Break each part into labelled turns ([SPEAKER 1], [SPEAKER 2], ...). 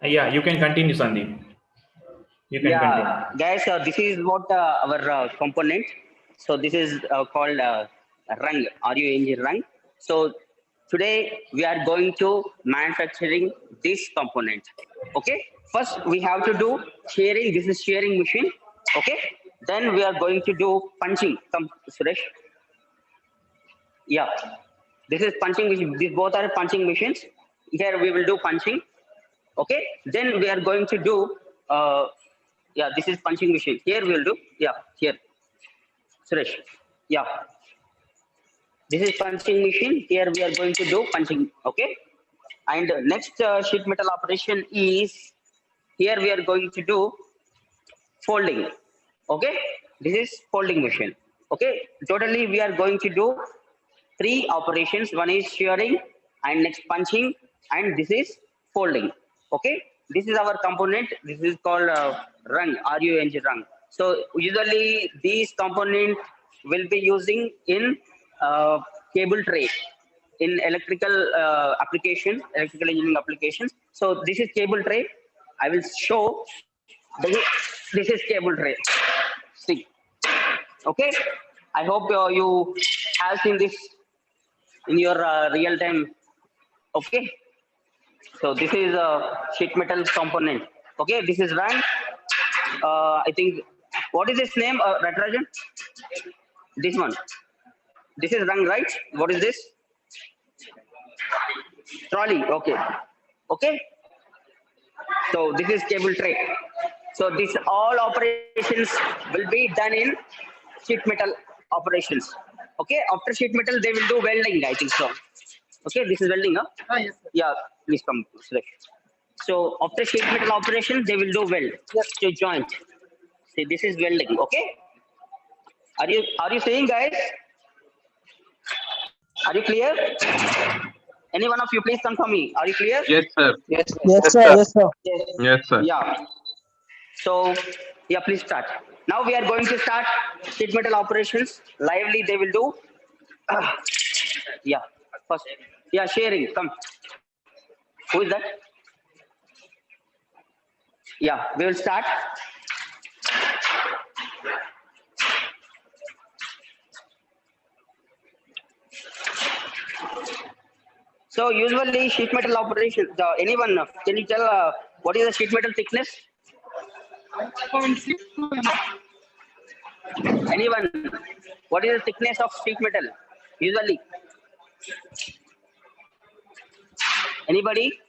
[SPEAKER 1] Yeah, you can continue, Sandeep. You can continue.
[SPEAKER 2] Yeah, guys, this is what our component. So this is called rung, RUNG rung. So today we are going to manufacturing this component. Okay. First we have to do shearing. This is shearing machine. Okay. Then we are going to do punching. Come, Suresh. Yeah. This is punching machine. These both are punching machines. Here we will do punching. Okay. Then we are going to do yeah, this is punching machine. Here we will do, yeah, here, Suresh. Yeah, this is punching machine. Here we are going to do punching. Okay. And next sheet metal operation is here we are going to do folding. Okay. This is folding machine. Okay. Totally we are going to do three operations. One is shearing and next punching and this is folding. Okay. This is our component. This is called rung, RUNG rung. So usually these component will be using in cable tray in electrical application, electrical engineering applications. So this is cable tray. I will show this is cable tray. See, okay. I hope you have seen this in your real time. Okay. So this is a sheet metal component. Okay. This is run. I think, what is its name? Ratrajan? This one. This is rung, right? What is this? Trolley. Okay. Okay. So this is cable tray. So this all operations will be done in sheet metal operations. Okay. After sheet metal, they will do welding. I think so. Okay. This is welding. Huh?
[SPEAKER 3] Yes, sir.
[SPEAKER 2] Yeah. Please come, Suresh. So after sheet metal operation, they will do weld. Just to joint. See, this is welding. Okay. Are you seeing, guys? Are you clear? Any one of you, please confirm me. Are you clear?
[SPEAKER 4] Yes, sir.
[SPEAKER 3] Yes,
[SPEAKER 5] Yes,
[SPEAKER 4] Yes,
[SPEAKER 5] sir.
[SPEAKER 4] sir.
[SPEAKER 5] Yes, sir.
[SPEAKER 2] Yes.
[SPEAKER 4] Yes, sir.
[SPEAKER 2] Yeah. So, yeah, please start. Now we are going to start sheet metal operations. Lively, they will do. Yeah. First, yeah, sharing. Come. Who is that? Yeah, we will start. So usually sheet metal operation. Anyone? Can you tell what is the sheet metal thickness?
[SPEAKER 3] 0.6
[SPEAKER 2] Anyone? What is the thickness of sheet metal? Usually. Anybody?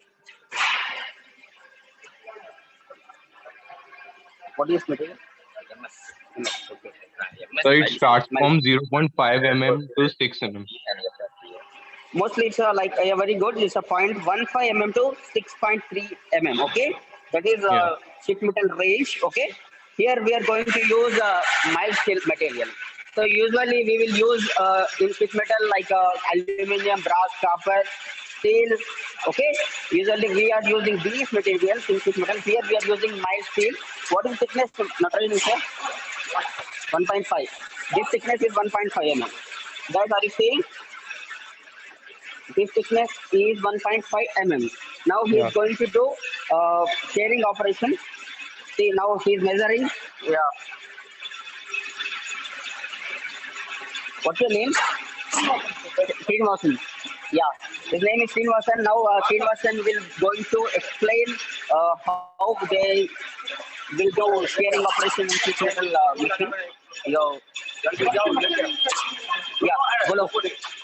[SPEAKER 2] What is material? Okay.
[SPEAKER 4] So it starts from 0.5 mm to 6 mm.
[SPEAKER 2] Mostly it's like very good. It's a 0.15 mm to 6.3 mm. Okay, that is
[SPEAKER 4] Yeah.
[SPEAKER 2] sheet metal range. Okay, here we are going to use mild steel material. So usually we will use in sheet metal like aluminum, brass, copper, steel. Okay, usually we are using these materials in sheet metal. Here we are using mild steel. What is thickness? Nataraj, sir? 1.5. This thickness is 1.5 mm. Guys, are you seeing? This thickness is 1.5 mm. Now he
[SPEAKER 4] Yeah.
[SPEAKER 2] is going to do sharing operation. See, now he is measuring. Yeah. What's your name? Srinivasan. Yeah. His name is Srinivasan. Now Srinivasan will going to explain how they will do sharing operation in sheet metal machine. Yo. Yeah. बोलो.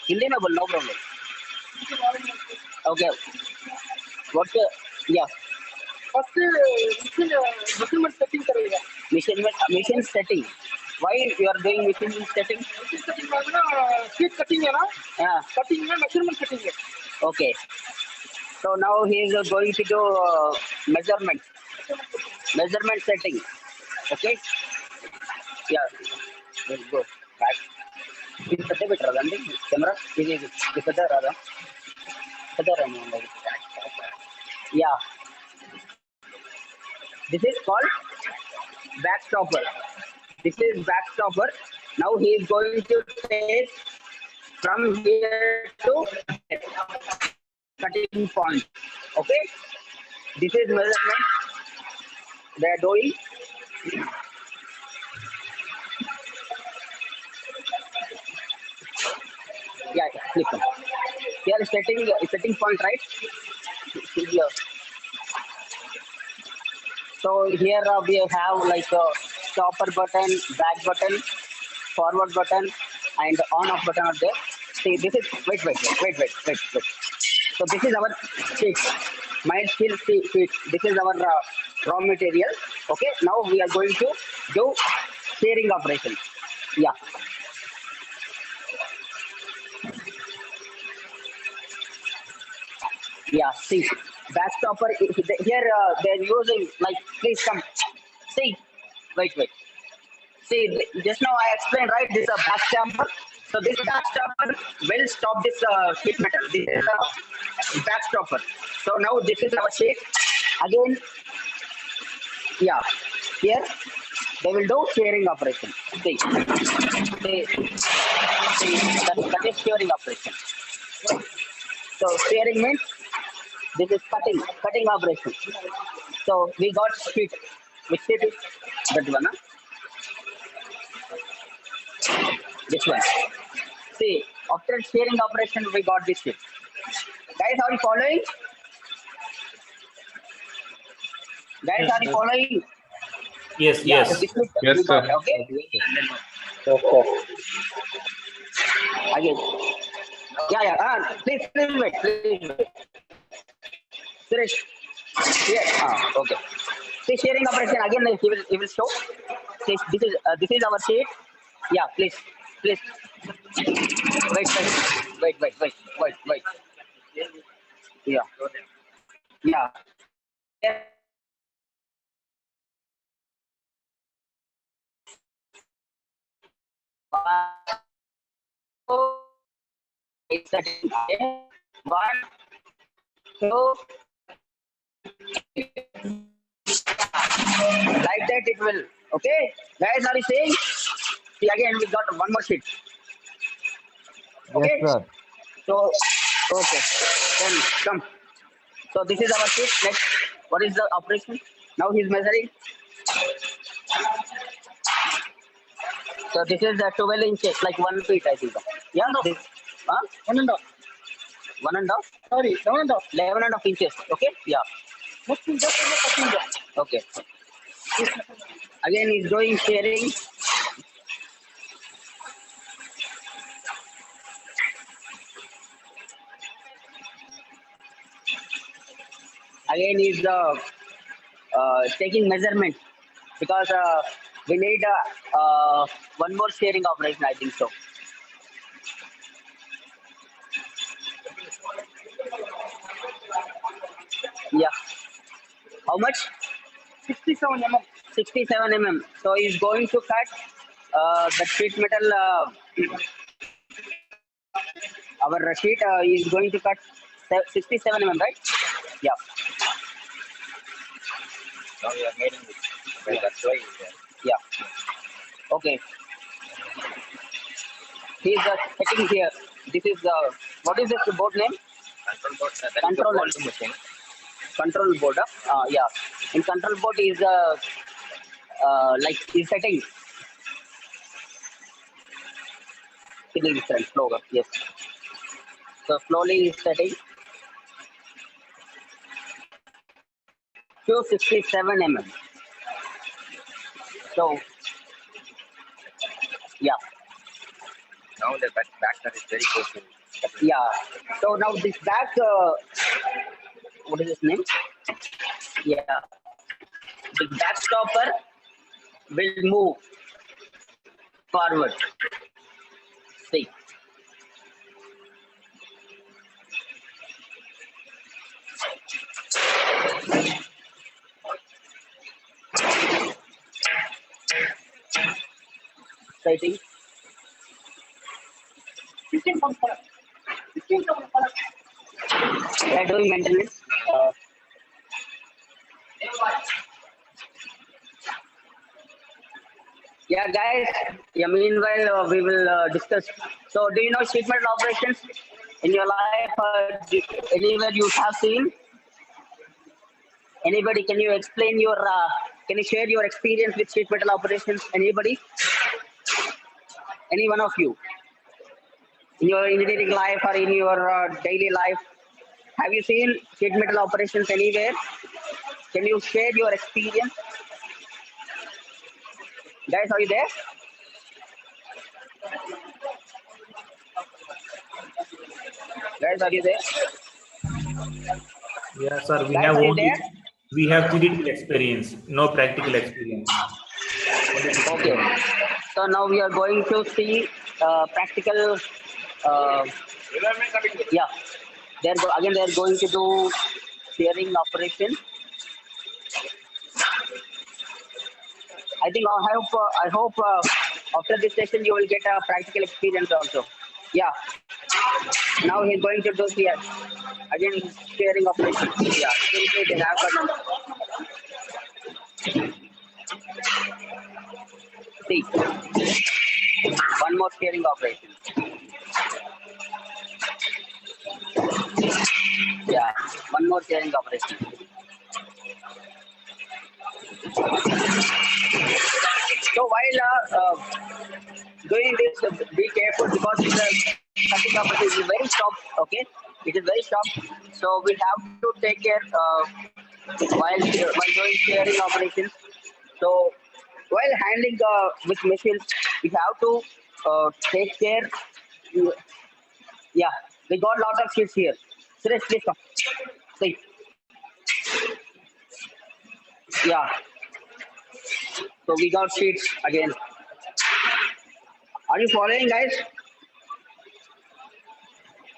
[SPEAKER 2] हिंदी में बोलो, no problem. Okay. What's the, yeah.
[SPEAKER 3] first measurement setting करेगा.
[SPEAKER 2] Mission setting. Why you are doing mission setting?
[SPEAKER 3] Machine setting में ना sheet cutting है ना.
[SPEAKER 2] Yeah.
[SPEAKER 3] Cutting में measurement setting है.
[SPEAKER 2] Okay. So now he is going to do measurement setting. Okay. Yeah. Let's go back. This is the better than the camera. This is better rather. Yeah. This is called backstopper. This is backstopper. Now he is going to take from here to cutting point. Okay. This is measurement they are doing. Yeah, click on. Here setting point, right? Here. So here we have like a stopper button, back button, forward button, and on off button are there. See, this is wait. So this is our sheet, mild steel sheet. This is our raw material. Okay, now we are going to do steering operation. Yeah. Yeah, see, backstopper here they're using like, please come. See, wait. See, just now I explained, right? This is a backstopper. So this backstopper will stop this sheet metal. This is a backstopper. So now this is our sheet. Again, yeah, here they will do steering operation. See, that is steering operation. So steering means this is cutting operation. So we got sheet. Which sheet is that one? This one. See, after steering operation, we got this sheet. Guys, are you following? Guys, are you following?
[SPEAKER 1] Yes,
[SPEAKER 2] Yeah,
[SPEAKER 1] yes.
[SPEAKER 2] this is
[SPEAKER 4] Yes,
[SPEAKER 2] we got,
[SPEAKER 4] sir.
[SPEAKER 2] okay. Again. Yeah. Please wait. Suresh. Yeah. Okay. See, sharing operation again. He will show. See, this is our sheet. Yeah. Please. Wait. Yeah. Yeah. It's a 1, 2. Like that it will. Okay, guys, are you saying? See, again we got one more sheet. Okay.
[SPEAKER 5] Yes, sir.
[SPEAKER 2] So okay, then come. So this is our sheet. Next, what is the operation? Now he's measuring. So this is the 12 inches, like 1 feet, I think. Yeah, no. Huh?
[SPEAKER 3] 1.5.
[SPEAKER 2] 1.5.
[SPEAKER 3] Sorry, 11.5.
[SPEAKER 2] 11.5 inches. Okay. Yeah.
[SPEAKER 3] Just in the cutting job.
[SPEAKER 2] Okay. Again, he's doing steering. Again, he's taking measurement because we need one more steering operation, I think so. Yeah. How much?
[SPEAKER 3] 67 mm.
[SPEAKER 2] 67 mm. So he's going to cut the sheet metal. Our sheet is going to cut 67 mm, right? Yeah.
[SPEAKER 6] Now you are making it. Well, that's why.
[SPEAKER 2] Yeah. Okay. He's setting here. This is what is this board name?
[SPEAKER 6] Control board.
[SPEAKER 2] Control
[SPEAKER 6] Control machine.
[SPEAKER 2] Control board. Yeah. In control board is like is setting. Slower. Yes. So slowly is setting. 267 mm. So yeah.
[SPEAKER 6] Now the back is very close to it.
[SPEAKER 2] Yeah. So now this back, what is his name? Yeah. The back stopper will move forward. See. Sighting.
[SPEAKER 3] 15
[SPEAKER 2] They are doing maintenance. Yeah, guys. Yeah, meanwhile, we will discuss. So, do you know sheet metal operations in your life? Anywhere you have seen? Anybody, can you explain your, can you share your experience with sheet metal operations? Anybody? Any one of you? In your engineering life or in your daily life, have you seen sheet metal operations anywhere? Can you share your experience? Guys, are you there? Guys, are you there?
[SPEAKER 1] Yeah, sir.
[SPEAKER 2] Guys, are you there?
[SPEAKER 1] We have theoretical experience, no practical experience.
[SPEAKER 2] Okay. So now we are going to see practical. Yeah. Again, they are going to do shearing operation. I hope after this session you will get a practical experience also. Yeah. Now he's going to do here again shearing operation. Yeah. They have see one more shearing operation. Yeah, one more shearing operation. So while doing this, be careful because the cutting operation is very soft. Okay, it is very soft. So we have to take care while doing shearing operations. So while handling with machines, we have to take care. Yeah, we got a lot of sheets here. Suresh, please come. See. Yeah. So we got sheets again. Are you following, guys?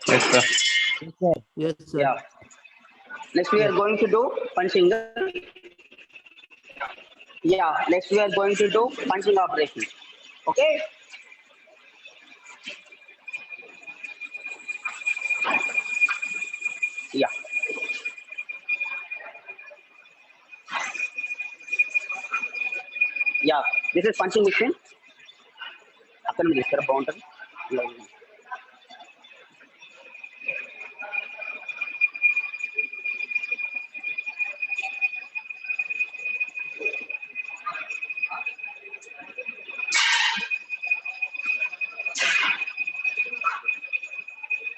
[SPEAKER 4] Yes, sir.
[SPEAKER 5] Yes, sir.
[SPEAKER 2] Yeah. Next we are going to do punching. Yeah. Next we are going to do punching operation. Okay. Yeah. Yeah. This is punching machine. Boundary.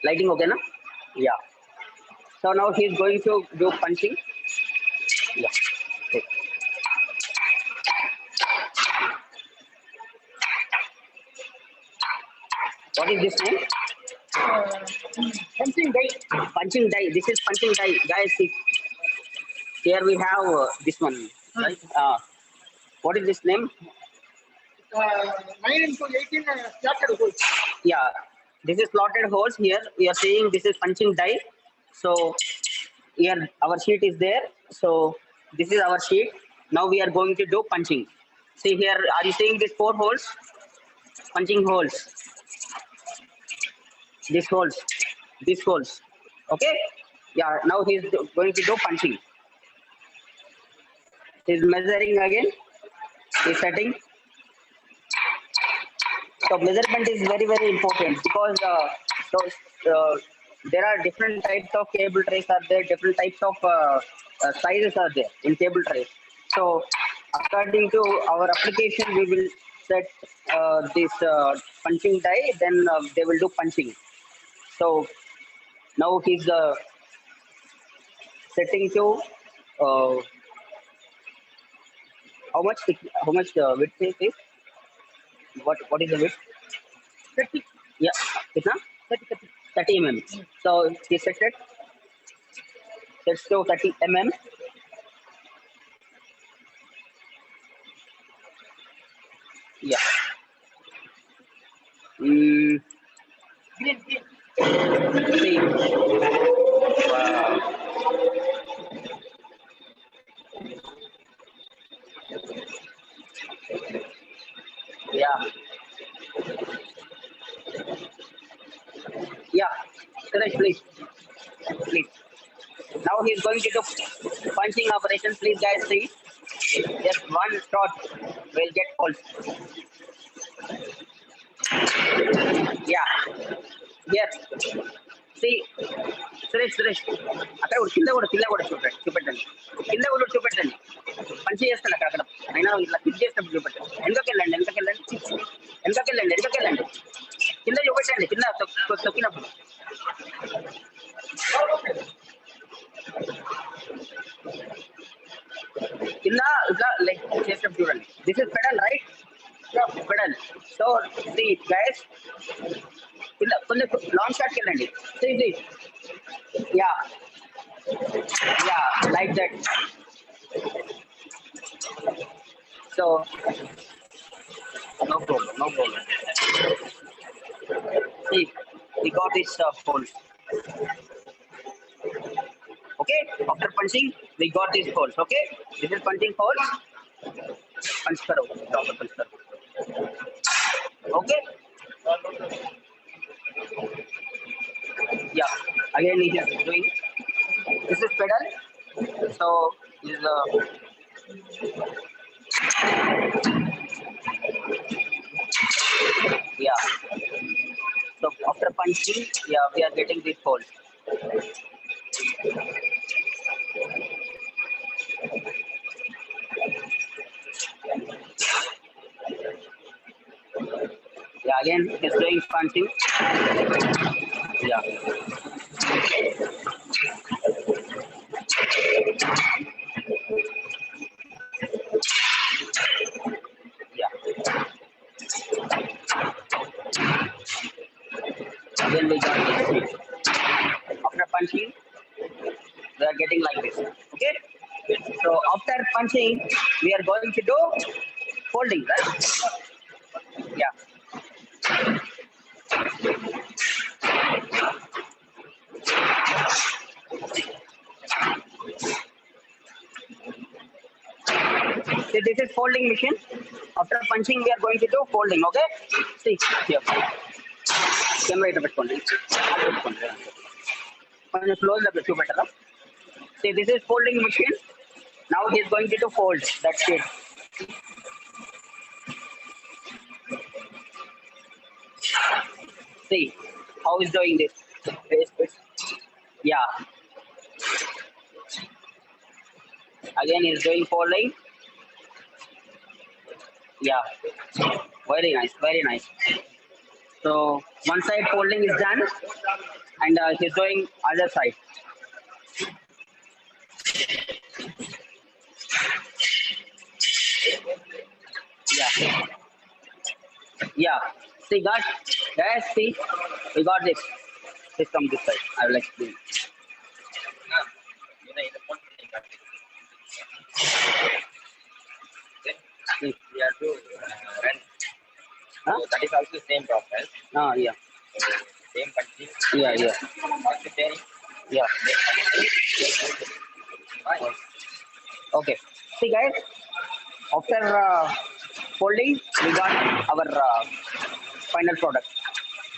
[SPEAKER 2] Lighting okay, na? Yeah. So now he's going to do punching. Yeah. Okay. What is this name?
[SPEAKER 3] Punching die.
[SPEAKER 2] Punching die. This is punching die, guys. See. Here we have this one, right? What is this name?
[SPEAKER 3] 9 into 18 slotted holes.
[SPEAKER 2] Yeah, this is slotted holes. Here we are saying this is punching die. So here our sheet is there. So this is our sheet. Now we are going to do punching. See here, are you seeing these 4 holes? Punching holes. These holes. These holes. Okay. Yeah. Now he is going to do punching. He's measuring again. He's setting. So measurement is very, very important because there are different types of cable trays are there, different types of sizes are there in cable trays. So according to our application, we will set this punching die, then they will do punching. So now he's setting to how much width is this? What is the width?
[SPEAKER 3] 30.
[SPEAKER 2] Yeah, kitna? 30 mm. So he set it. Sets to 30 mm. Yeah.
[SPEAKER 3] Green.
[SPEAKER 2] See. Wow. Yeah. Yeah. Correct, please. Please. Now he's going to do punching operation. Please, guys, see. Just one shot will get pulse. Yeah. Here. See. Suresh అక్కడ కింద కూడా చూపెట్టండి పంచి చేస్తాను అక్కడ అయినా ఇట్లా click చేసినప్పుడు చూపెట్టండి. వెనకకెళ్ళండి కింద చూపెట్టండి, కింద తొక్కినప్పుడు కింద ఇట్లా లైక్ చేసినప్పుడు చూడండి. This is pedal right, pedal. So the guys కింద కొంచెం లాంగ్ షాట్కి వెళ్ళండి. Yeah like that. So no problem. See, we got this hole. Okay, after punching we got these holes. Okay, this is punching holes. Punch karo, proper punch karo. Okay, yeah, again he is doing, this is pedal. So this is yeah, so after punching, yeah, we are getting these holes. Yeah, again he's doing punching. Yeah, then we got this. After punching, we are getting like this. Okay, so after punching we are going to do folding, right? Yeah, see, this is folding machine. After punching we are going to do folding. Okay, see here, camera itta pettukondi, konచెం close up చూపెట్టరా. See, this is folding machine. Now he is going to do fold. That's it. See how he's doing this. Yeah. Again he's doing folding. Yeah. Very nice. So one side folding is done, and he's doing other side. Yeah. See, guys, see, we got this. This from this side. I will explain.
[SPEAKER 6] We have to run.
[SPEAKER 2] Huh?
[SPEAKER 6] So that is also same process.
[SPEAKER 2] Ah, yeah.
[SPEAKER 6] Same punching.
[SPEAKER 2] Yeah.
[SPEAKER 6] First tearing.
[SPEAKER 2] Yeah. Okay. See, guys, after folding, we got our final product,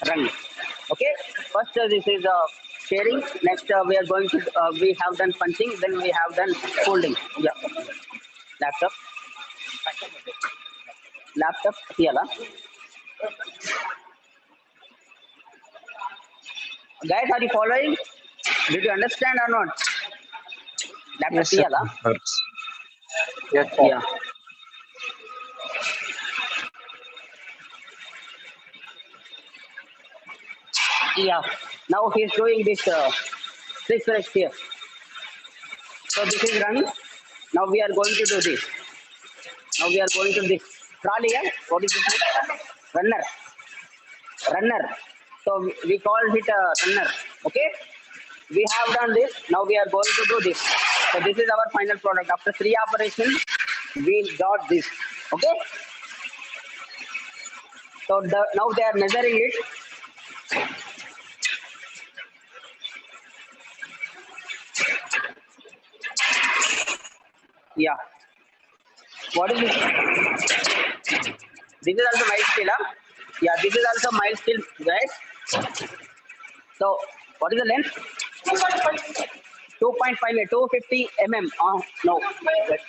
[SPEAKER 2] run. Okay. First, this is tearing. Next, we are going to we have done punching. Then we have done folding. Yeah. Laptop. Here, guys, are you following? Did you understand or not? Laptop.
[SPEAKER 4] Yes, sir. Yes, sir.
[SPEAKER 2] Yeah. Yeah. Now he is doing this right here. So this is run. Now we are going to do this. Now we are going to this trolley. Yeah? What is this? Runner. So we call it a runner. Okay. We have done this. Now we are going to do this. So this is our final product. After 3 operations, we got this. Okay. So now they are measuring it. Yeah. What is this? This is also mild steel. Yeah, this is also mild steel, guys. So what is the length? 2.5 meter, 250 mm. No,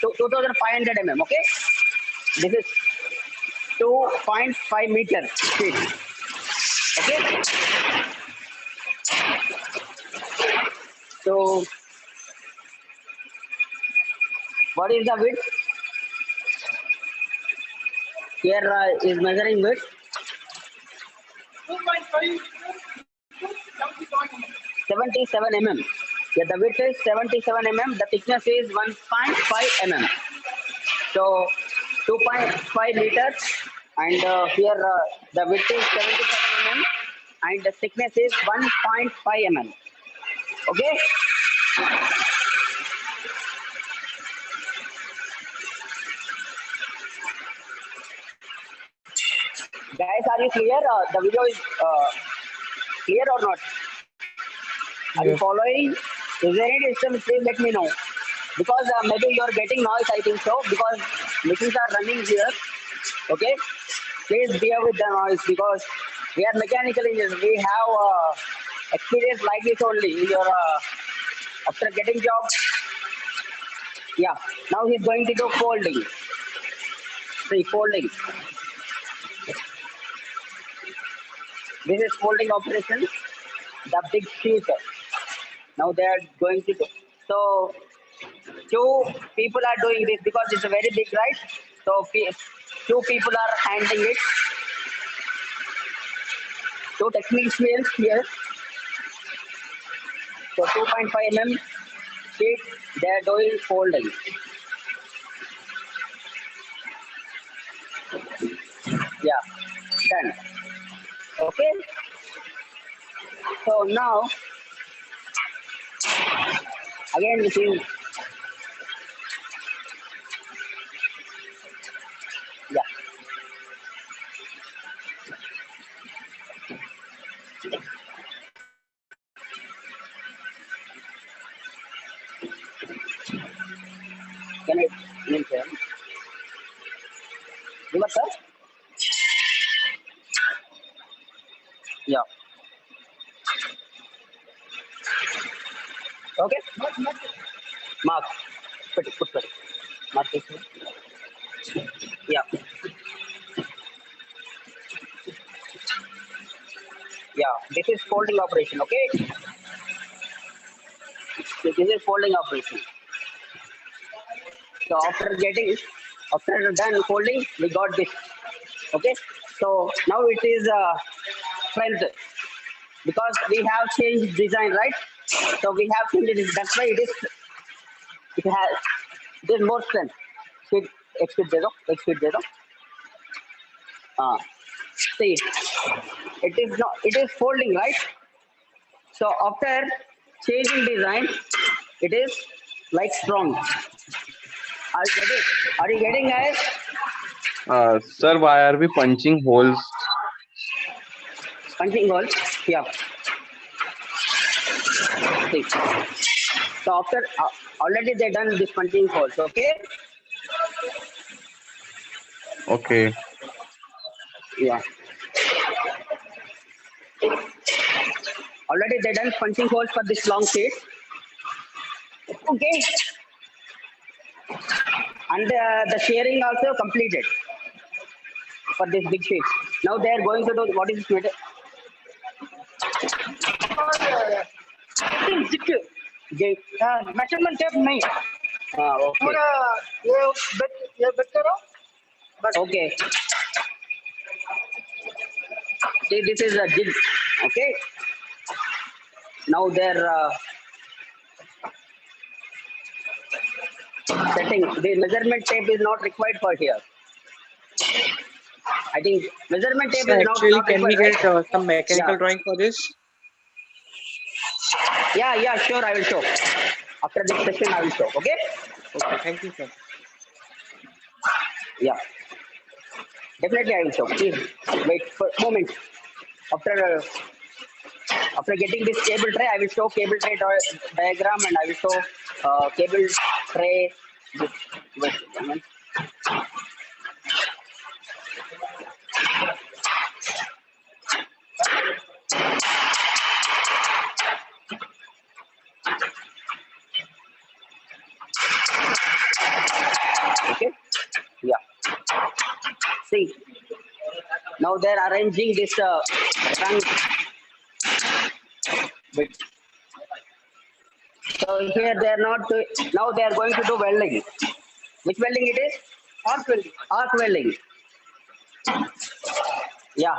[SPEAKER 2] 2500 mm. Okay. This is 2.5 meter feet. Okay. So what is the width? Here is measuring width
[SPEAKER 3] 2.5
[SPEAKER 2] 77 mm. Yeah, the width is 77 mm. The thickness is 1.5 mm. So 2.5 meters, and here the width is 77 mm, and the thickness is 1.5 mm. Okay. Guys, are you clear? The video is clear or not? Are you
[SPEAKER 4] Yes.
[SPEAKER 2] following? Is there any disturbance? Please let me know. Because maybe you are getting noise, I think so. Because machines are running here. Okay. Please bear with the noise because we are mechanical engineers. We have experience like this only. In your after getting job. Yeah. Now he's going to do folding. See, folding. This is folding operation. The big sheet. Now they are going to do. So two people are doing this because it's a very big, right? So two people are handling it. Two technicians here. So 2.5 mm sheet, they are doing folding. Yeah, done. Okay. So now, again, this is, yeah. Can I name here? Remember, sir? Yeah. Okay. Mark. Put it. Mark this one. Yeah. Yeah. This is folding operation. Okay. So this is folding operation. So after done folding, we got this. Okay. So now it is front because we have changed design, right? So we have changed it. That's why it is more strength. Speed दे दो. See, it is folding, right? So after changing design, it is like strong. Are you getting guys?
[SPEAKER 4] Sir, why are we punching holes?
[SPEAKER 2] Punching hole. Yeah. See. So after already they done this punching holes. Okay.
[SPEAKER 4] Okay.
[SPEAKER 2] Yeah. Already they done punching holes for this long sheet. Okay. And the shearing also completed for this big sheet. Now they are going to do what is this?
[SPEAKER 3] measurement tape नहीं
[SPEAKER 2] Okay.
[SPEAKER 3] पूरा ये बेट करो बस
[SPEAKER 2] Okay. See, this is a jig. Okay. Now they're setting. The measurement tape is not required for here. I think measurement tape
[SPEAKER 7] So
[SPEAKER 2] is
[SPEAKER 7] actually,
[SPEAKER 2] not
[SPEAKER 7] can we
[SPEAKER 2] required.
[SPEAKER 7] get
[SPEAKER 2] Right?
[SPEAKER 7] some mechanical
[SPEAKER 2] Yeah.
[SPEAKER 7] drawing for this?
[SPEAKER 2] Yeah, sure. I will show. After this session, I will show. Okay.
[SPEAKER 7] Okay, thank you, sir.
[SPEAKER 2] Yeah. Definitely, I will show. Please wait for a moment. After getting this cable tray, I will show cable tray diagram and I will show cable tray. Wait a moment. Okay. Yeah. See. Now they're arranging this trunk. Wait. So here they are not. Now they are going to do welding. Which welding it is?
[SPEAKER 3] Arc welding.
[SPEAKER 2] Arc welding. Yeah.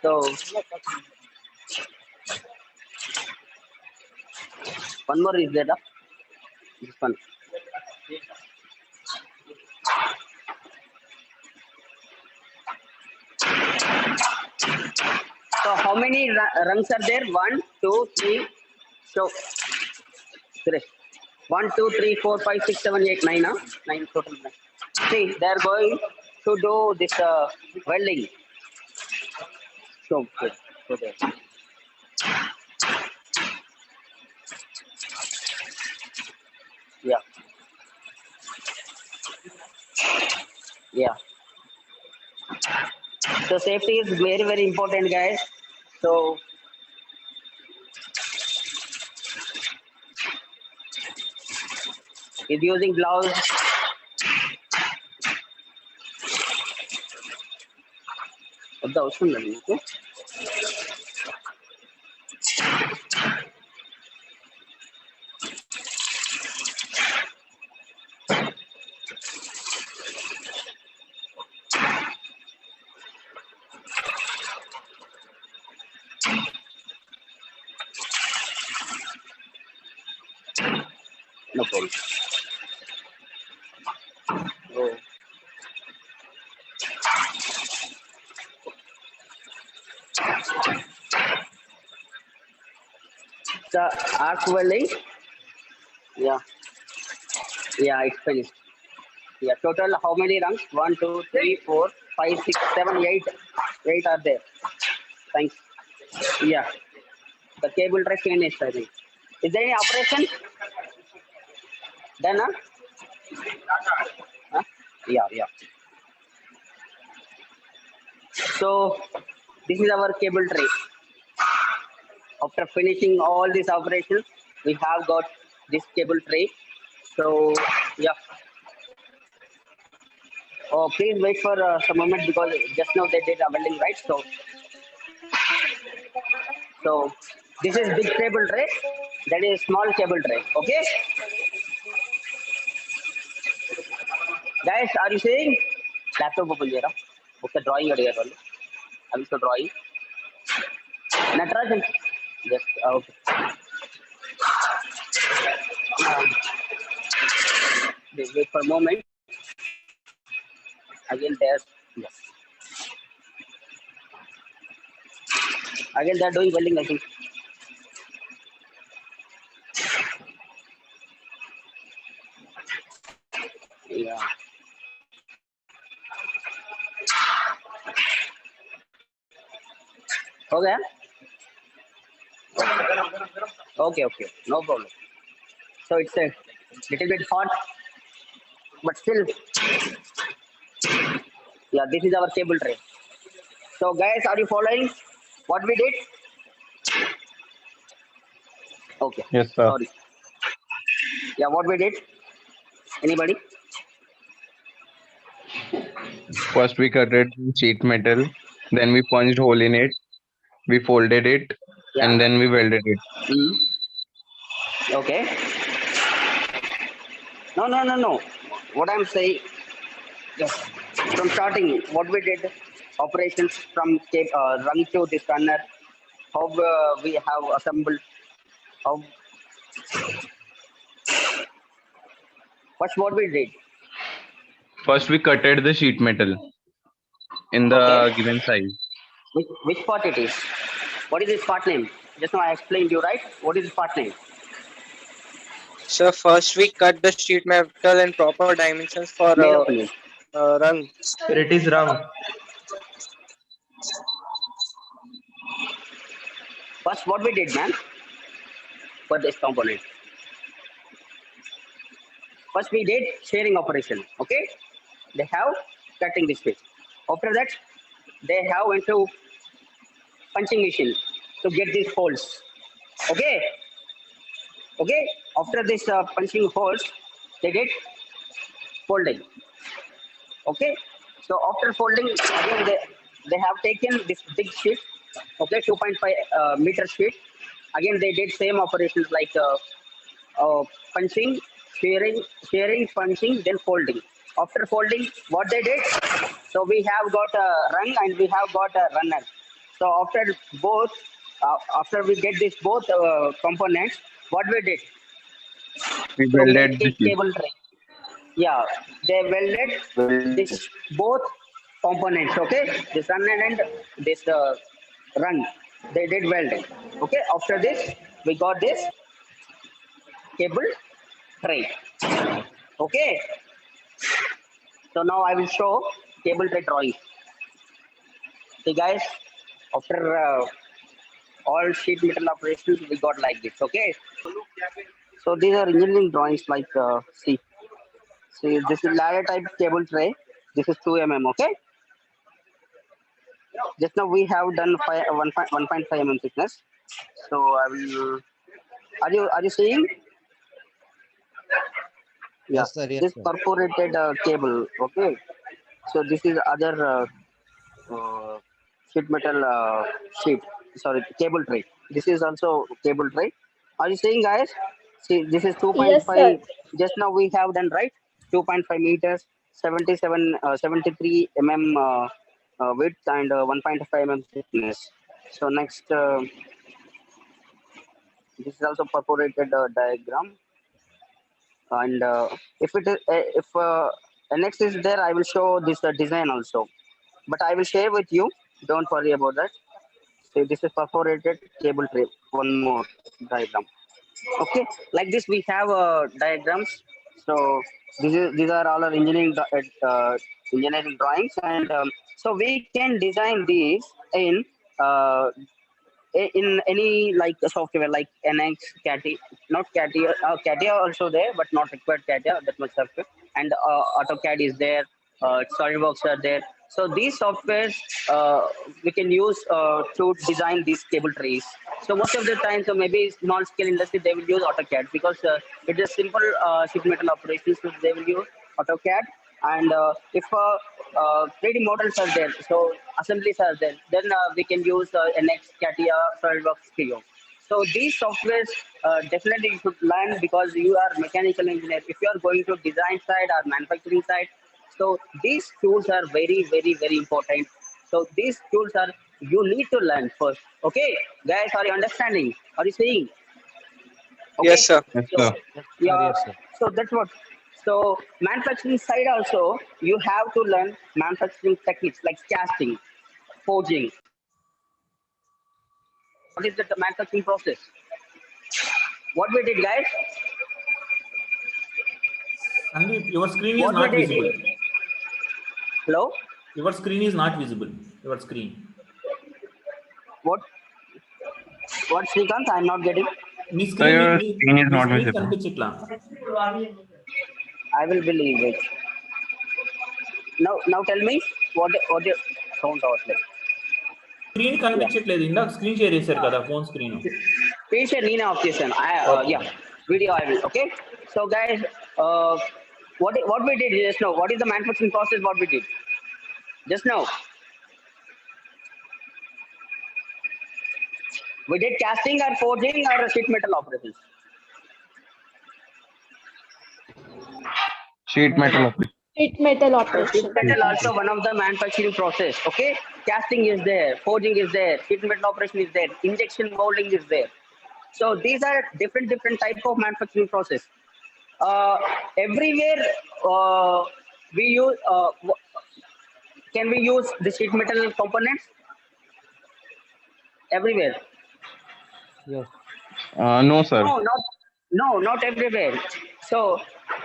[SPEAKER 2] So one more is there. This one. So how many rungs are there? 1, 2, 3. So 3. 1, 2, 3, 4, 5, 6, 7, 8, 9. 9 total. 9. See, they are going to do this welding. So good. So there. Yeah. Yeah. So safety is very, very important, guys. So is using gloves. What the awesome learning? Okay. No problem. So, the arc welding. Yeah. Yeah, it's finished. Yeah, total how many rungs? 1, 2, 3, 4, 5, 6, 7, 8. 8 are there. Thanks. Yeah. The cable tray finished, I think. Is there any operation? Done, huh? Yeah, yeah. So this is our cable tray. After finishing all these operations, we have got this cable tray. So yeah. Oh, please wait for some moment because just now they did a welding, right? So this is big cable tray. That is small cable tray. Okay, guys, are you seeing? Laptop open here. Okay, drawing area. I'm also drawing. Natarajan. Yes. Okay. Wait for a moment. Again, there's yes. Again, they're doing welding, I think. Yeah. Okay. Okay, okay. No problem. So it's a little bit hot, but still, yeah, this is our cable tray. So guys, are you following what we did? Okay.
[SPEAKER 4] Yes, sir.
[SPEAKER 2] Sorry. Yeah, what we did? Anybody?
[SPEAKER 4] First we cutted sheet metal, then we punched hole in it, we folded it,
[SPEAKER 2] Yeah.
[SPEAKER 4] and then we welded it.
[SPEAKER 2] Okay. No. What I'm saying, yes. From starting, what we did, operations from run to this runner, how we have assembled, how first what we did.
[SPEAKER 4] First we cutted the sheet metal in the
[SPEAKER 2] Okay.
[SPEAKER 4] given size.
[SPEAKER 2] Which part it is? What is this part name? Just now I explained you, right? What is this part name?
[SPEAKER 7] So first we cut the sheet metal in proper dimensions for
[SPEAKER 2] Main opening.
[SPEAKER 7] run.
[SPEAKER 1] It is rung.
[SPEAKER 2] First, what we did, man, for this component. First, we did sharing operation. Okay, they have cutting this way. After that, they have into punching machine to get these holes. Okay, okay. After this punching holes, they did folding. Okay, so after folding, again they have taken this big sheet Okay, 2.5 meter sheet. Again, they did same operations like punching, shearing, punching, then folding. After folding, what they did? So we have got a rung and we have got a runner. So after we get these both components, what we did?
[SPEAKER 4] We
[SPEAKER 2] To
[SPEAKER 4] welded
[SPEAKER 2] make
[SPEAKER 4] the
[SPEAKER 2] a
[SPEAKER 4] sheet.
[SPEAKER 2] cable tray. Yeah, they welded this both components. Okay, this runner and this run. They did welding. Okay, after this, we got this cable tray. Okay, so now I will show cable tray drawing. See guys, after all sheet metal operations, we got like this. Okay, so these are engineering drawings like see this is ladder type cable tray. This is 2 mm. Okay, just now we have done 1.5 mm thickness. So I will. Are you seeing? Yeah,
[SPEAKER 5] Yes, sir. Yes,
[SPEAKER 2] this
[SPEAKER 5] sir.
[SPEAKER 2] perforated cable. Okay, so this is other sheet metal sheet. Sorry, cable tray. This is also cable tray. Are you seeing, guys? See, this is
[SPEAKER 8] Yes, sir.
[SPEAKER 2] 2.5. Just now we have done right. 2.5 meters, 73 mm width and 1.5 mm thickness. So next, this is also perforated diagram. And if it is, if next is there, I will show this design also. But I will share with you. Don't worry about that. So this is perforated cable tray. One more diagram. Okay, like this we have diagrams. So these are all our engineering drawings, and so we can design these in uh, in any like software like NX, CATIA, not CATIA, CATIA also there, but not required CATIA that much software, and AutoCAD is there, SolidWorks are there. So these softwares we can use to design these cable trays. So most of the time, so maybe small scale industry they will use AutoCAD because it is simple sheet metal operations, so they will use AutoCAD. And if 3D models are there, so assemblies are there, then we can use NX, CATIA, SolidWorks, Creo. So these softwares definitely you should learn because you are mechanical engineer. If you are going to design side or manufacturing side, so these tools are very, very, very important. So these tools are you need to learn first. Okay, guys, are you understanding? Are you seeing? Okay.
[SPEAKER 7] Yes, sir.
[SPEAKER 4] Yes,
[SPEAKER 2] So
[SPEAKER 4] sir.
[SPEAKER 5] Yes, sir.
[SPEAKER 2] yeah,
[SPEAKER 5] Yes, sir.
[SPEAKER 2] so that's what. So manufacturing side also you have to learn manufacturing techniques like casting, forging. What is the manufacturing process? What we did, guys?
[SPEAKER 1] Sandeep, your screen is
[SPEAKER 2] What we
[SPEAKER 1] not
[SPEAKER 2] did?
[SPEAKER 1] visible.
[SPEAKER 2] Hello?
[SPEAKER 1] Your screen is not visible. Your screen.
[SPEAKER 2] What? What, Srikanth? I'm not getting.
[SPEAKER 1] Me
[SPEAKER 4] So
[SPEAKER 1] screen
[SPEAKER 4] your
[SPEAKER 1] me
[SPEAKER 4] screen is
[SPEAKER 1] me
[SPEAKER 4] not
[SPEAKER 1] screen
[SPEAKER 4] visible.
[SPEAKER 1] కనిపించట్లా.
[SPEAKER 2] I will believe it. Now tell me what the sound out like.
[SPEAKER 1] Screen కనిపించట్లేదు. ఇందాక screen share చేశారు కదా phone screen.
[SPEAKER 2] Screen share Nina off this one. Yeah, video I will. Okay. So guys, what we did just now? What is the manufacturing process? What we did just now? We did casting or forging or sheet metal operations.
[SPEAKER 4] Sheet metal operation.
[SPEAKER 8] Sheet metal
[SPEAKER 2] So sheet
[SPEAKER 8] operation.
[SPEAKER 2] metal also one of the manufacturing process. Okay, casting is there, forging is there, sheet metal operation is there, injection molding is there. So these are different type of manufacturing process. Everywhere we use. Can we use the sheet metal components? Everywhere.
[SPEAKER 5] Yes.
[SPEAKER 4] No, sir.
[SPEAKER 2] Not everywhere. So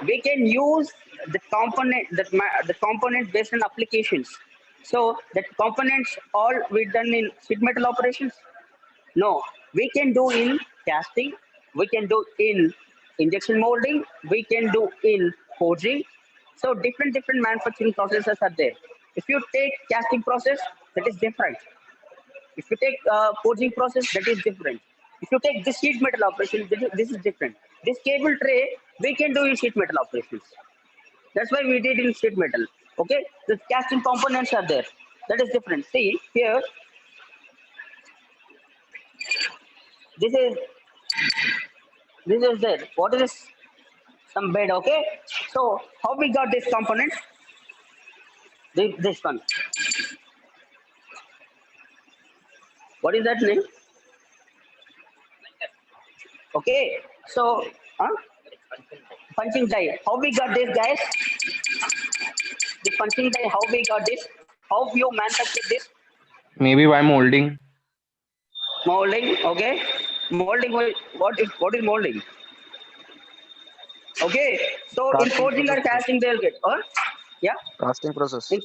[SPEAKER 2] we can use the component based on applications. So the components all we done in sheet metal operations. No, we can do in casting. We can do in injection molding. We can do in forging. So different manufacturing processes are there. If you take casting process, that is different. If you take forging process, that is different. If you take this sheet metal operation, this is different. This cable tray, we can do in sheet metal operations. That's why we did in sheet metal. Okay, the casting components are there. That is different. See here. This is there. What is this? Some bed, okay? So how we got this component? This one. What is that name? Okay. So, punching die. How we got this, guys? The punching die. How we got this? How you manufacture this?
[SPEAKER 4] Maybe by molding.
[SPEAKER 2] Molding. Okay. Molding. What is molding? Okay. So in forging or casting, they'll get. Yeah.
[SPEAKER 6] Casting process.
[SPEAKER 2] In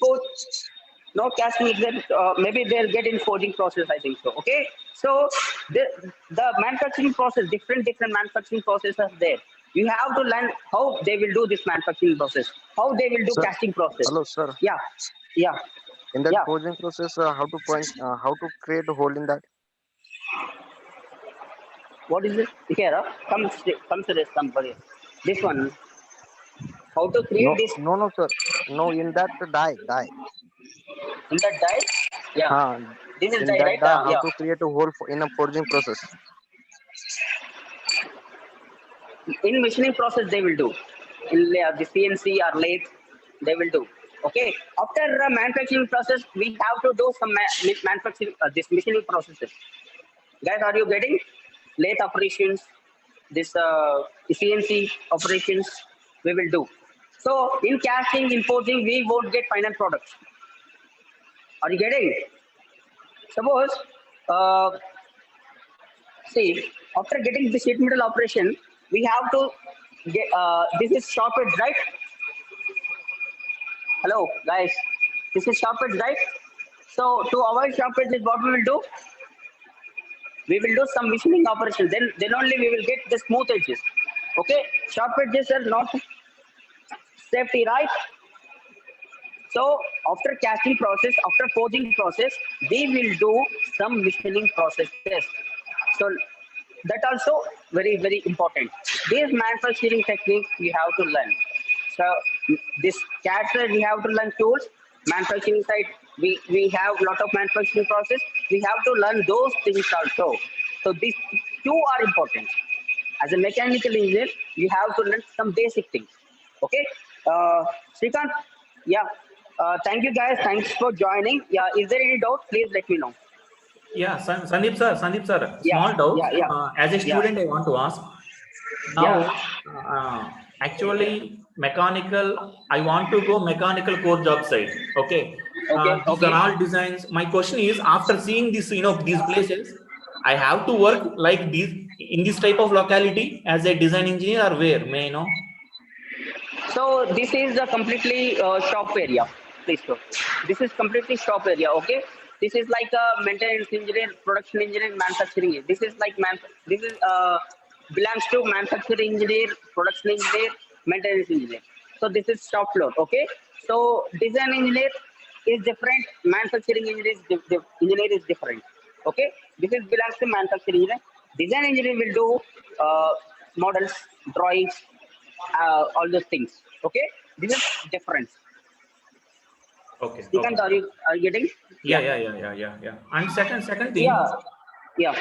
[SPEAKER 2] no casting exact, maybe they'll get in forging process, I think so. Okay, so the manufacturing process, different manufacturing processes are there. You have to learn how they will do this manufacturing process, how they will do
[SPEAKER 6] Sir,
[SPEAKER 2] casting process.
[SPEAKER 6] hello, sir.
[SPEAKER 2] Yeah.
[SPEAKER 6] In that
[SPEAKER 2] Yeah.
[SPEAKER 6] forging process, how to point, how to create a hole in that?
[SPEAKER 2] What is it here? Come to this, somebody. This one. How to create this
[SPEAKER 6] No, sir. No, in that die.
[SPEAKER 2] in the die? Yeah. This is
[SPEAKER 6] In
[SPEAKER 2] die,
[SPEAKER 6] that
[SPEAKER 2] right?
[SPEAKER 6] die, how
[SPEAKER 2] Yeah.
[SPEAKER 6] to create a hole in a forging process?
[SPEAKER 2] In machining process they will do. In the CNC or lathe they will do. Okay. After the manufacturing process, we have to do some manufacturing this machining processes. Guys, are you getting lathe operations? This CNC operations we will do. So in casting, in forging, we won't get final products. Are you getting? Suppose see, after getting the sheet metal operation, we have to get this is stoppage, right? Hello, guys. This is stoppage, right? So to avoid stoppage, is what we will do? We will do some machining operation. Then only we will get the smooth edges. Okay, sharp edges are not safety, right? So after casting process, after forging process, we will do some machining processes. So that also very important. These manufacturing techniques we have to learn. So this CAD side we have to learn tools. Manufacturing side we have a lot of manufacturing process. We have to learn those things also. So these two are important. As a mechanical engineer, you have to learn some basic things. Okay, Srikanth, yeah. Thank you guys. Thanks for joining. Yeah, is there any doubt? Please let me know.
[SPEAKER 1] Yeah, Sandeep sir,
[SPEAKER 2] Yeah,
[SPEAKER 1] small doubt.
[SPEAKER 2] yeah.
[SPEAKER 1] As a student, I want to ask. Now, actually, mechanical, I want to go mechanical core job side. Okay. These are all designs. My question is, after seeing this, these places, I have to work like this in this type of locality as a design engineer, or where? May I know?
[SPEAKER 2] So this is a completely shop area. Please go. This is completely shop area. Okay. This is like a maintenance engineer, production engineer, manufacturing. This is like this is belongs to manufacturing engineer, production engineer, maintenance engineer. So this is shop floor. Okay. So design engineer is different. Manufacturing engineer is different. Okay. This is belongs to manufacturing engineer. Design engineer will do models, drawings, all those things. Okay. This is different.
[SPEAKER 1] Okay.
[SPEAKER 2] Srikanth, are you getting?
[SPEAKER 1] Yeah. And second thing.
[SPEAKER 2] Yeah.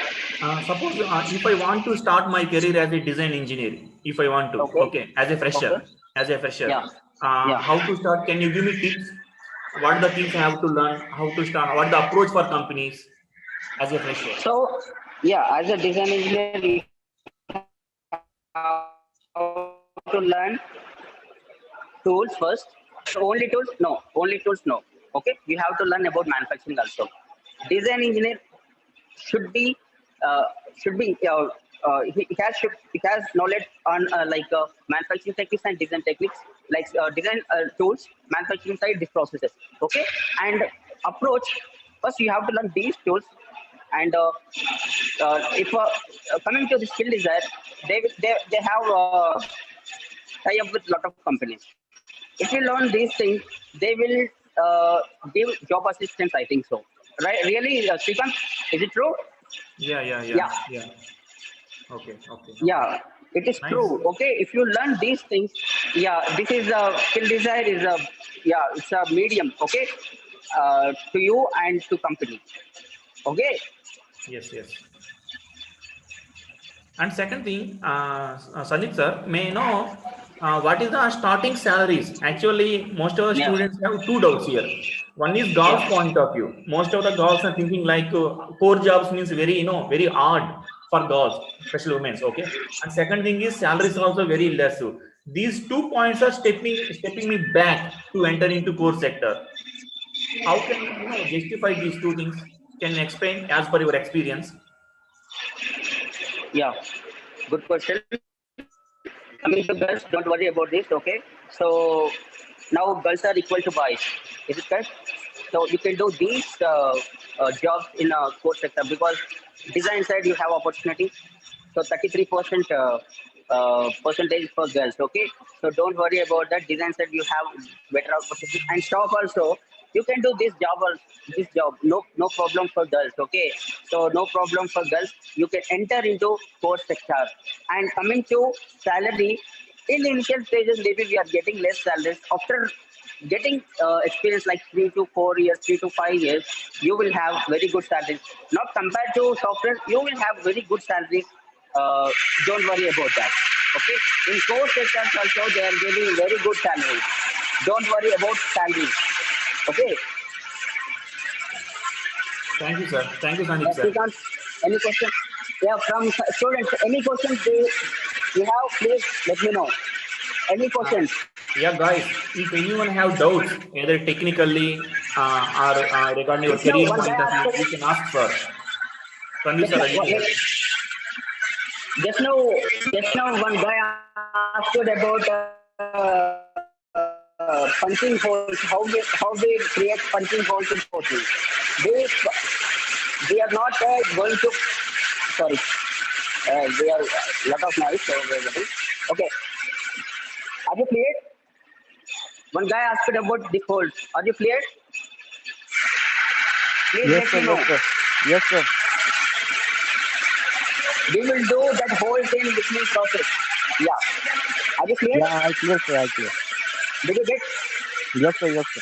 [SPEAKER 1] Suppose if I want to start my career as a design engineer, if I want to, okay, as a fresher,
[SPEAKER 2] Yeah.
[SPEAKER 1] How to start? Can you give me tips? What are the things I have to learn? How to start? What the approach for companies as a fresher?
[SPEAKER 2] So, yeah, as a design engineer, you have to learn tools first. Only tools? No. Okay, you have to learn about manufacturing also. Design engineer should be it has knowledge on manufacturing techniques and design techniques, like design tools, manufacturing side, these processes. Okay, and approach. First, you have to learn these tools, and if coming to the skill design, they have tie up with lot of companies. If you learn these things, they will give job assistance, I think so. Right? Really, Srikanth, is it true?
[SPEAKER 1] Yeah. Okay.
[SPEAKER 2] Yeah, it is true. Okay, if you learn these things, this is a skill design is it's a medium. Okay, to you and to company. Okay.
[SPEAKER 1] Yes. And second thing, Sandeep sir, may I know what is the starting salaries? Actually, most of the
[SPEAKER 2] Yeah,
[SPEAKER 1] students have two doubts here. One is girls'
[SPEAKER 2] yeah,
[SPEAKER 1] point of view. Most of the girls are thinking like core jobs means very, very hard for girls, especially women. Okay. And second thing is salary is also very less. These 2 points are stepping me back to enter into core sector. How can I, justify these two things? Can you explain as per your experience?
[SPEAKER 2] yeah. Good question. Coming to girls, don't worry about this. Okay. So now girls are equal to boys. Is it correct? So you can do these jobs in a core sector because design side you have opportunity. So 33% percentage for girls. Okay, so don't worry about that. Design side you have better opportunity and shop also. You can do this job or this job. No problem for girls. Okay, so no problem for girls. You can enter into core sector. And coming to salary, in the initial stages maybe we are getting less salaries. After getting experience like 3 to 4 years, 3 to 5 years, you will have very good salaries. Not compared to software, you will have very good salaries. Uh, don't worry about that. Okay. In core sectors also, they are giving very good salaries. Don't worry about salaries. Okay.
[SPEAKER 1] Thank you, sir. Thank you, Sandeep sir.
[SPEAKER 2] Srikanth, any question? Yeah, from students, any questions they you have, please let me know. Any
[SPEAKER 1] Uh,
[SPEAKER 2] questions?
[SPEAKER 1] yeah, guys, if anyone have doubts, either technically or regarding your
[SPEAKER 2] Just now,
[SPEAKER 1] career
[SPEAKER 2] one guy
[SPEAKER 1] point of view,
[SPEAKER 2] asked.
[SPEAKER 1] you can ask for Sandeep
[SPEAKER 2] Just
[SPEAKER 1] sir.
[SPEAKER 2] now,
[SPEAKER 1] Ready to help.
[SPEAKER 2] just now, just now, one guy asked about punching holes. How they create punching holes in coding. They we are not going to. Sorry, we are lot of noise. So okay, are you clear? One guy asked about the holes. Are you clear? Please
[SPEAKER 5] Yes,
[SPEAKER 2] let
[SPEAKER 5] sir.
[SPEAKER 2] me
[SPEAKER 5] Yes,
[SPEAKER 2] know.
[SPEAKER 5] sir. Yes, sir.
[SPEAKER 2] We will do that whole thing listening process. Yeah. Are you clear?
[SPEAKER 5] Yeah, I clear, sir. I clear.
[SPEAKER 2] Did you get?
[SPEAKER 5] Yes, sir. Yes, sir.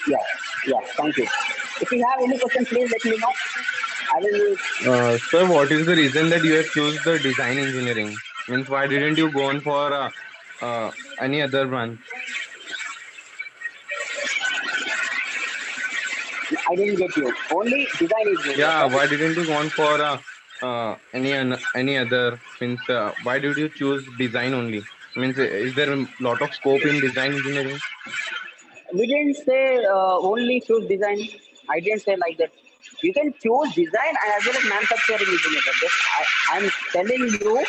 [SPEAKER 2] Yeah. Yeah. Thank you. If you have any question, please let me know. I will.
[SPEAKER 4] Sir, what is the reason that you have choose the design engineering? Means why didn't you go on for any other branch?
[SPEAKER 2] I didn't get you. Only design engineering,
[SPEAKER 4] Yeah,
[SPEAKER 2] right?
[SPEAKER 4] why didn't you go on for any other? Means why did you choose design only? Means is there a lot of scope in design engineering?
[SPEAKER 2] We didn't say only choose design. I didn't say like that. You can choose design as well as manufacturing engineer. I'm telling you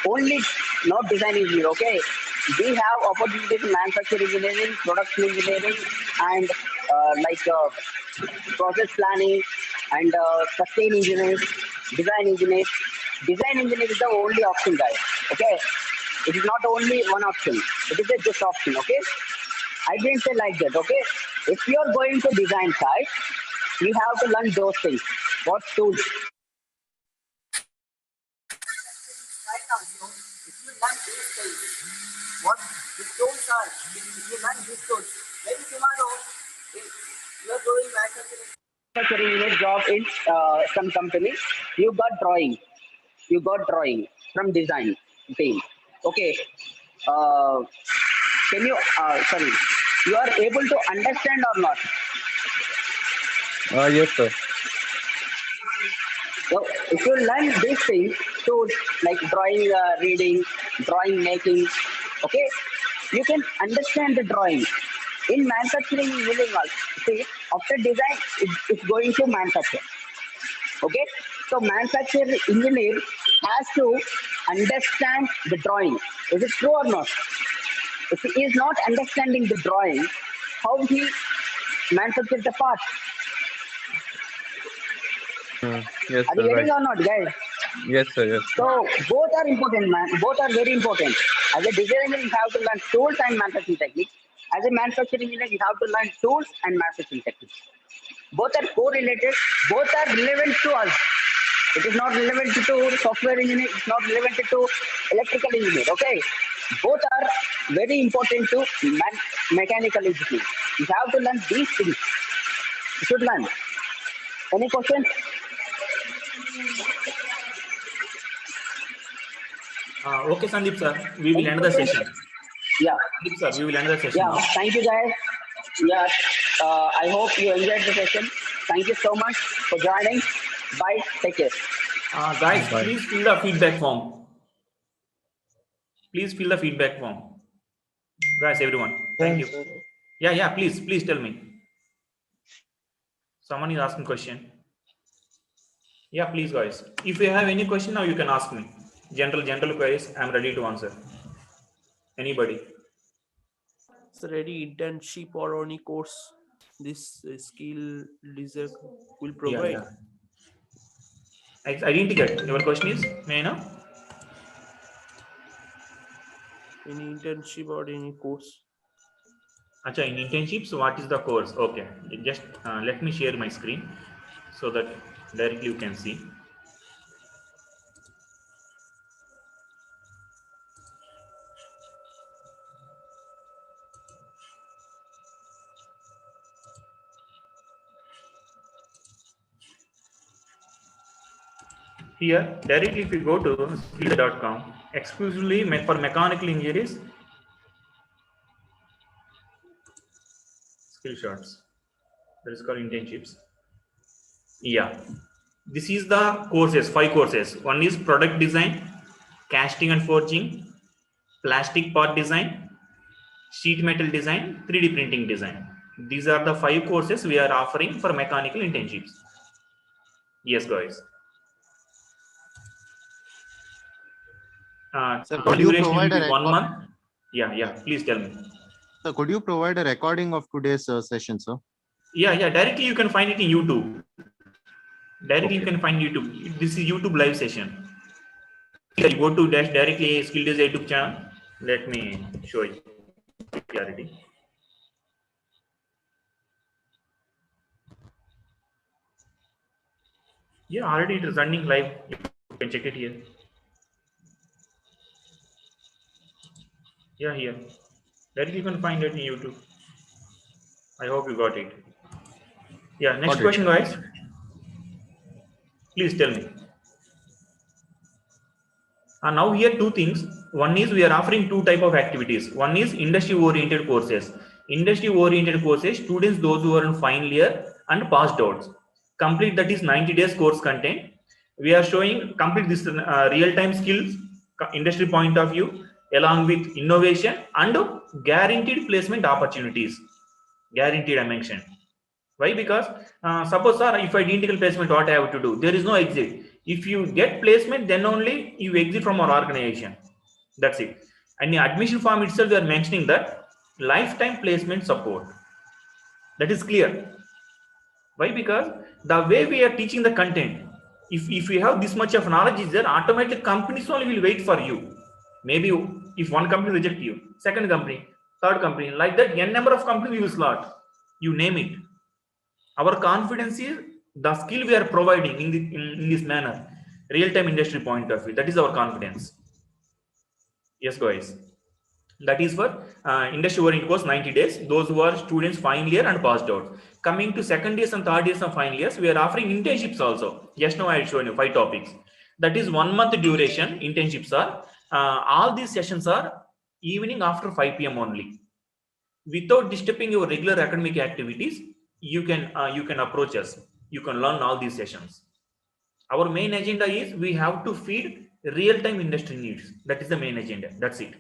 [SPEAKER 2] only not design engineer. Okay, we have opportunities in manufacturing engineering, production engineering, and process planning and sustain engineers, design engineers. Design engineer is the only option, guys. Okay, it is not only one option. It is a just option. Okay. I didn't say like that, okay? If you're going to design side, you have to learn those things. What tools? Right now, if you learn these things, what the tools are, if you learn these tools, then tomorrow, if you're doing manufacturing unit job in some company, you got drawing. You got drawing from design team. Okay. Uh, can you, sorry, you are able to understand or not?
[SPEAKER 4] Yes, sir.
[SPEAKER 2] So if you learn these things, tools like drawing, reading, drawing making, okay, you can understand the drawing. In manufacturing engineering, see, after design, it's going to manufacture. Okay, so manufacturing engineer has to understand the drawing. Is it true or not? If he is not understanding the drawing, how he manufactures the part?
[SPEAKER 4] Yes,
[SPEAKER 2] Are you
[SPEAKER 4] sir. Right.
[SPEAKER 2] getting or not, guys?
[SPEAKER 4] Yes, sir. Yes, sir.
[SPEAKER 2] So both are important, man. Both are very important. As a designer, you have to learn tools and manufacturing techniques. As a manufacturing engineer, you have to learn tools and manufacturing techniques. Both are correlated. Both are relevant to us. It is not relevant to software engineer. It's not relevant to electrical engineer. Okay, both are very important to mechanical engineer. You have to learn these things. You should learn. Any questions?
[SPEAKER 1] Okay, Sandeep sir, we will end the session.
[SPEAKER 2] Yeah.
[SPEAKER 1] Sandeep sir, we will end the session
[SPEAKER 2] Yeah.
[SPEAKER 1] now.
[SPEAKER 2] Thank you, guys. Yeah. I hope you enjoyed the session. Thank you so much for joining. Bye. Take care.
[SPEAKER 1] Guys, please fill the feedback form. Please fill the feedback form. Guys, everyone. Thank you. Yeah, please tell me. Someone is asking question. Yeah, please guys. If you have any question now, you can ask me. General queries, I'm ready to answer. Anybody?
[SPEAKER 8] Sir, any internship or any course this skill deserve will provide?
[SPEAKER 1] Yeah. I didn't get. Your question is, may I know?
[SPEAKER 8] Any internship or any course?
[SPEAKER 1] Acha, in internships, what is the course? Okay, just let me share my screen so that directly you can see. Here, directly if you go to skills.com, exclusively for mechanical engineers, skill shots. That is called internships. Yeah, this is the courses, 5 courses. One is product design, casting and forging, plastic part design, sheet metal design, 3D printing design. These are the 5 courses we are offering for mechanical internships. Yes, guys.
[SPEAKER 9] Sir, could you
[SPEAKER 1] Duration
[SPEAKER 9] provide
[SPEAKER 1] will
[SPEAKER 9] a
[SPEAKER 1] be 1
[SPEAKER 9] record?
[SPEAKER 1] month. Yeah. Please tell me.
[SPEAKER 9] Sir, could you provide a recording of today's session, sir?
[SPEAKER 1] Yeah. Directly you can find it in YouTube. You can find YouTube. This is YouTube live session. You go to directly Skill Design YouTube channel. Let me show you clarity. Yeah, already it is running live. You can check it here. Yeah, here. Directly you can find it in YouTube. I hope you got it. Yeah, next question, guys. Please tell me. Now here 2 things. One is we are offering 2 type of activities. One is industry oriented courses. Industry oriented courses, students those who are in final year and passed out, complete that is 90 days course content. We are showing complete this real time skills, industry point of view, along with innovation and guaranteed placement opportunities. Guaranteed, I mentioned. Why? Because suppose sir, if I didn't get placement, what I have to do? There is no exit. If you get placement, then only you exit from our organization. That's it. And the admission form itself, we are mentioning that lifetime placement support. That is clear. Why? Because the way we are teaching the content, if you have this much of knowledge is there, automatically companies only will wait for you. Maybe if one company reject you, second company, third company, like that, n number of companies will slot. You name it. Our confidence is the skill we are providing in this manner, real-time industry point of view. That is our confidence. Yes, guys. That is for industry-oriented course 90 days. Those who are students final year and passed out. Coming to second years and third years and final years, we are offering internships also. Just now I had shown you 5 topics. That is 1 month duration. Internships are all these sessions are evening after 5 p.m. only. Without disturbing your regular academic activities, you can approach us. You can learn all these sessions. Our main agenda is we have to feed real-time industry needs. That is the main agenda. That's it.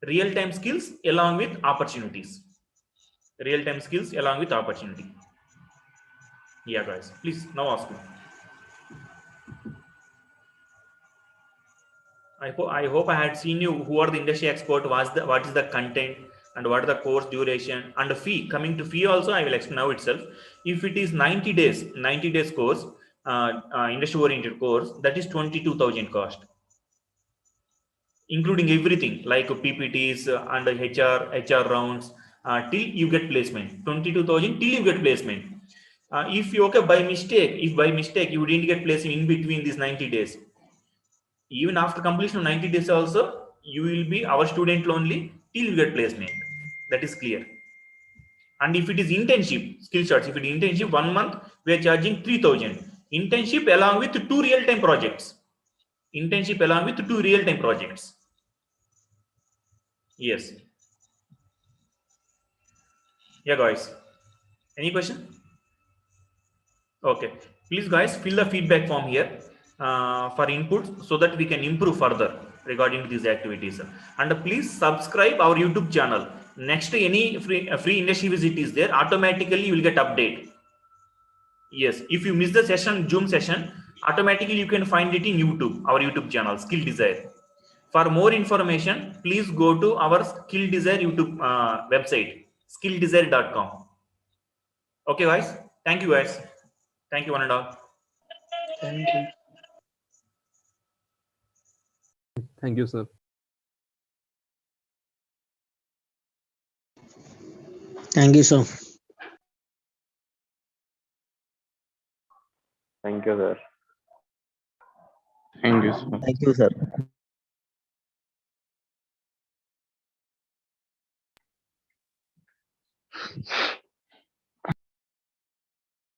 [SPEAKER 1] Real-time skills along with opportunities. Real-time skills along with opportunity. Yeah, guys. Please now ask me. I hope I had seen you. Who are the industry expert? What is the content? And what is the course duration and the fee? Coming to fee also, I will explain now itself. If it is 90 days course, industry oriented course, that is 22,000 cost, including everything like PPTs and HR rounds till you get placement. 22,000 till you get placement. If you by mistake you didn't get placement in between these 90 days, even after completion of 90 days also, you will be our student only till you get placement. That is clear. And if it is internship, skill shots, if it is internship 1 month, we are charging 3,000. Internship along with 2 real-time projects. internship along with 2 real-time projects. Yes. Yeah, guys. Any question? Okay. Please, guys, fill the feedback form here for input so that we can improve further regarding these activities. And please subscribe our YouTube channel. Next, any free industry visit is there, automatically you will get update. Yes, if you miss the session, Zoom session, automatically you can find it in YouTube, our YouTube channel, Skill Desire. For more information, please go to our Skill Desire YouTube website, skilldesire.com. Okay, guys. Thank you, guys. Thank you, one and all.
[SPEAKER 8] Thank you.
[SPEAKER 10] Thank you, sir.
[SPEAKER 5] Thank you, sir.
[SPEAKER 4] Thank you, sir. Thank you, sir.
[SPEAKER 5] Thank you, sir.